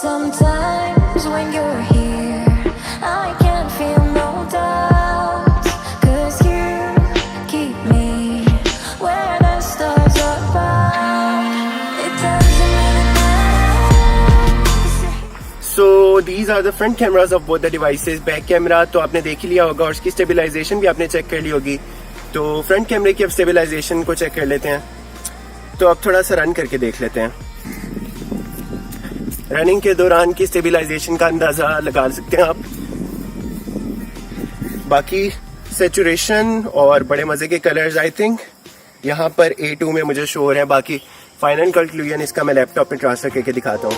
Sometimes when you're here, I can't feel no doubt, 'cause you keep me where the stars are bound. It doesn't really matter. So these are the front cameras of both the devices. Back camera तो आपने देख ही लिया होगा और उसकी stabilization भी आपने check कर ली होगी. तो फ्रंट कैमरे की अब स्टेबलाइजेशन को चेक कर लेते हैं. तो अब थोड़ा सा रन करके देख लेते हैं. रनिंग के दौरान की स्टेबलाइजेशन का अंदाजा लगा सकते हैं आप. बाकी सेचुरेशन और बड़े मजे के कलर्स आई थिंक यहाँ पर A2 में मुझे शो हो रहे हैं. बाकी फाइनल कंक्लूजन इसका मैं लैपटॉप में ट्रांसफर करके दिखाता हूँ.